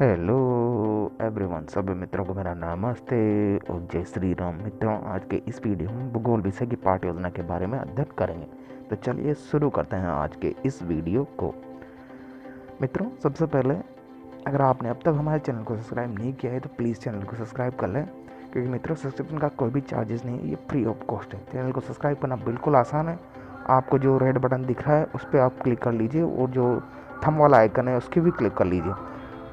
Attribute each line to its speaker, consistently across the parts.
Speaker 1: Hello everyone, सभी मित्रों को मेरा नमस्ते और जय श्री राम। मित्रों, आज के इस वीडियो में भूगोल विषय की पाठ योजना के बारे में अध्ययन करेंगे। तो चलिए शुरू करते हैं आज के इस वीडियो को। मित्रों, सबसे पहले अगर आपने अब तक हमारे चैनल को सब्सक्राइब नहीं किया है तो प्लीज़ चैनल को सब्सक्राइब कर लें, क्योंकि मित्रों सब्सक्रिप्शन का कोई भी चार्जेस नहीं है, ये फ्री ऑफ कॉस्ट है। चैनल को सब्सक्राइब करना बिल्कुल आसान है। आपको जो रेड बटन दिख रहा है उस पर आप क्लिक कर लीजिए और जो थंब वाला आइकन है उसकी भी क्लिक कर लीजिए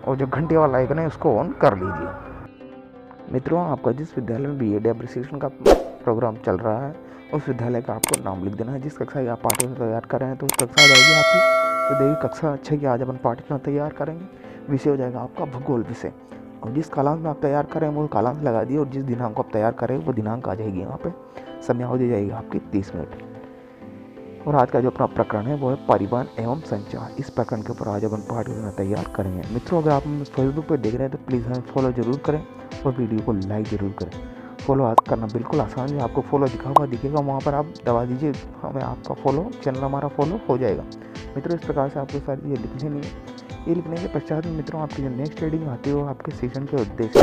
Speaker 1: और जो घंटे वाला आइकन है उसको ऑन कर लीजिए। मित्रों, आपका जिस विद्यालय में बीएड एप्रिसिएशन का प्रोग्राम चल रहा है उस विद्यालय का आपको नाम लिख देना है। जिस कक्षा की आप पाठ्यक्रम तैयार कर रहे हैं तो उस कक्षा आ जाएगी आपकी। तो देखिए, कक्षा 6 की आज अपन पाठ्यक्रम तैयार करेंगे। विषय हो जाएगा आपका भूगोल विषय, और जिस कालांश में आप तैयार करें वो कालांश लगा दिए और जिस दिनांक को आप तैयार करें वो दिनांक आ जाएगी। यहाँ पे समय अवधि जाएगी आपकी 30 मिनट। और आज का जो अपना प्रकरण है वो है परिवहन एवं संचार। इस प्रकरण के ऊपर आज अपन पाठ योजना तैयार करेंगे। मित्रों, अगर आप फेसबुक पर देख रहे हैं तो प्लीज़ हमें फॉलो जरूर करें और वीडियो को लाइक जरूर करें। फॉलो करना बिल्कुल आसान है, आपको फॉलो दिखेगा वहाँ पर आप दबा दीजिए, हमें आपका फॉलो चैनल हमारा फॉलो हो जाएगा। मित्रों, इस प्रकार से आपको सारी चीज़ें लिखनी नहीं है। ये लिखने के पश्चात में मित्रों आपकी जो नेक्स्ट रीडिंग आती है वो आपके सेशन के उद्देश्य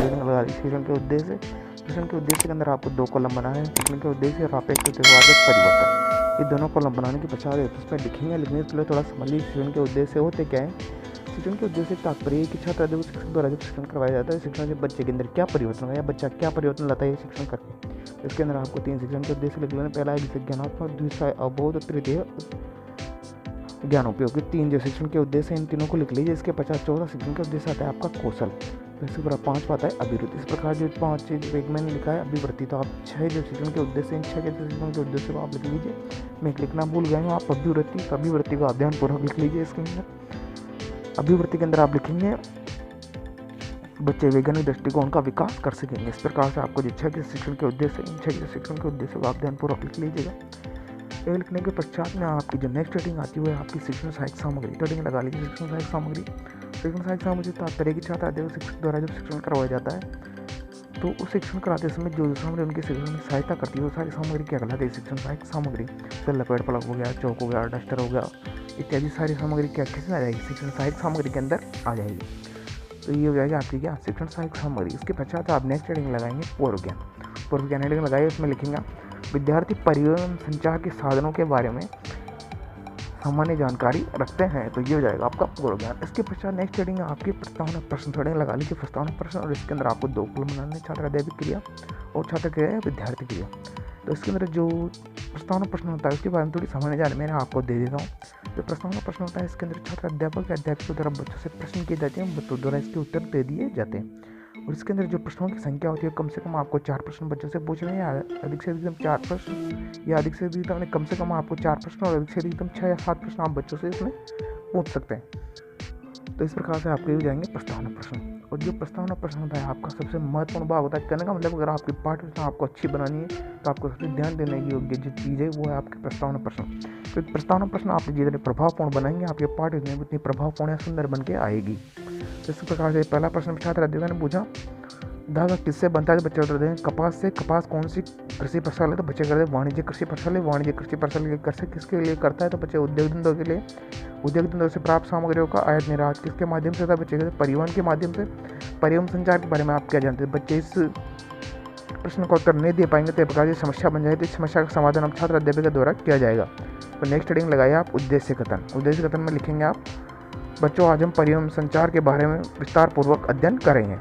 Speaker 1: सेशन के उद्देश्य के अंदर आपको 2 कॉलम बनाए हैं। सेशन के उद्देश्य और सापेक्ष परिवर्तन, ये दोनों कॉलम बनाने के पश्चात उसमें लिखेंगे। लिखने से पहले थोड़ा समझ लीजिए शिक्षण के उद्देश्य होते क्या है। शिक्षण के उद्देश्य तात्पर्य कि छात्र यदि शिक्षक द्वारा जब शिक्षण करवाया जाता है, शिक्षण से बच्चे के अंदर क्या परिवर्तन है या बच्चा क्या परिवर्तन लाता है ये शिक्षण करके। इसके अंदर आपको 3 शिक्षण के उद्देश्य लिख लेना। पहला है ज्ञानात्मक, दूसरा अबोध, तृतीय ज्ञान उपयोगी। 3 जो शिक्षण के उद्देश्य इन तीनों को लिख लीजिए। इसके पश्चात 14 शिक्षण के उद्देश्य आता है आपका कौशल। तो इसके बाद 5 आता है अभिवृत्ति। इस प्रकार जो 5 चीज एक मैंने लिखा है अभिवृत्ति, तो आप 6 जो शिक्षण के उद्देश्य, इन 6 के शिक्षण के उद्देश्य को आप लिख लीजिए। मैं लिखना भूल गया हूँ, आप अभिवृत्ति को अध्ययन पूर्वक लिख लीजिए। इसके अंदर अभिवृत्ति के अंदर आप लिखेंगे बच्चे वैज्ञानिक दृष्टिकोण का विकास कर सकेंगे। इस प्रकार से आपको जो 6 के शिक्षण के उद्देश्य, इन 6 के शिक्षण के उद्देश्य को आप अध्ययन पूर्वक लिख लीजिएगा। ये लिखने के पश्चात में आपकी जो नेक्स्ट रेटिंग आती है आपकी शिक्षण सहायक सामग्री। रेटिंग लगा लीजिए शिक्षण सहायक सामग्री। शिक्षण सहायक सामग्री तात्पर्य की छात्र अध्यापक शिक्षक द्वारा जब शिक्षण करवाया जाता है तो उस शिक्षण कराते समय जो सामग्री उनके शिक्षण में सहायता करती है वो सारी सामग्री क्या कहलाती है? शिक्षण सहायक सामग्री। तो लपेट पलक हो गया, चौक हो गया, डस्टर हो गया, इत्यादि सारी सामग्री क्या किसमें आ जाएगी? शिक्षण सहायक सामग्री के अंदर आ जाएगी। तो ये हो जाएगी आपकी क्या? शिक्षण सहायक सामग्री। इसके पश्चात आप नेक्स्ट रेटिंग लगाएंगे पूर्व ज्ञान हेडिंग लगाइए। उसमें लिखेंगे विद्यार्थी परिवहन संचार के साधनों के बारे में सामान्य जानकारी रखते हैं। तो ये हो जाएगा आपका पूर्व ज्ञान। इसके पश्चात नेक्स्ट हेडिंग आपकी प्रस्तावना प्रश्न। थोड़े लगा लीजिए प्रस्तावना प्रश्न, और इसके अंदर आपको 2 कॉलम बनाने, छात्र अध्यापक क्रिया और छात्र क्रिया विद्यार्थी क्रिया। तो इसके अंदर जो प्रस्तावना प्रश्न होता है उसके बारे में थोड़ी सामान्य जानकारी मैं आपको दे देता हूँ। जो प्रस्तावना प्रश्न होता है इसके अंदर छात्र अध्यापक या अध्यापक द्वारा बच्चों से प्रश्न किए जाते हैं, बच्चों द्वारा इसके उत्तर दे दिए जाते हैं। और इसके अंदर जो प्रश्नों की संख्या होती है कम से कम आपको 4 प्रश्न बच्चों से पूछ रहे हैं, या अधिक से अधिकतम 4 प्रश्न, या अधिक से अधिकतम कम से कम आपको 4 प्रश्न और अधिक से अधिकतम 6 या 7 प्रश्न आप बच्चों से इसमें पूछ सकते हैं। तो इस प्रकार से आपके हो जाएंगे प्रस्तावना प्रश्न। और जो प्रस्तावना प्रश्न होता है आपका सबसे महत्वपूर्ण भाग होता है। कहने का मतलब अगर आपकी पाठ्य योजना आपको अच्छी बनानी है तो आपको सबसे ध्यान देने की योग्य जो चीज़ है वो है आपके प्रस्तावना प्रश्न। क्योंकि प्रस्तावना प्रश्न आप जितने प्रभावपूर्ण बनाएंगे आपके पाठ्य योजना उतनी प्रभावपूर्ण या सुंदर बन के आएगी। इस प्रकार से पहला प्रश्न छात्र अध्यापक ने पूछा धागा किससे बनता है? तो बच्चे उत्तर दें कपास से। कपास कौन सी कृषि प्रशाल है? तो बच्चे करते हैं वाणिज्य कृषि प्रशाल है। वाणिज्य कृषि प्रशाल कृषि किसके लिए करता है? तो बच्चे उद्योग धंधों के लिए। उद्योग धंधों से प्राप्त सामग्रियों का आयात निर्यात किसके माध्यम से था? बच्चे कहते परिवहन के माध्यम से। परिवहन संचार के बारे में आप क्या जानते हैं? बच्चे इस प्रश्न का उत्तर नहीं दे पाएंगे तो एक प्रकार की समस्या बन जाए। तो इस समस्या का समाधान अब छात्र अध्यापक के द्वारा किया जाएगा। तो नेक्स्ट हेडिंग लगाइए आप उद्देश्य कथन। उद्देश्य कथन में लिखेंगे आप बच्चों आज हम परिवहन संचार के बारे में विस्तार पूर्वक अध्ययन करेंगे।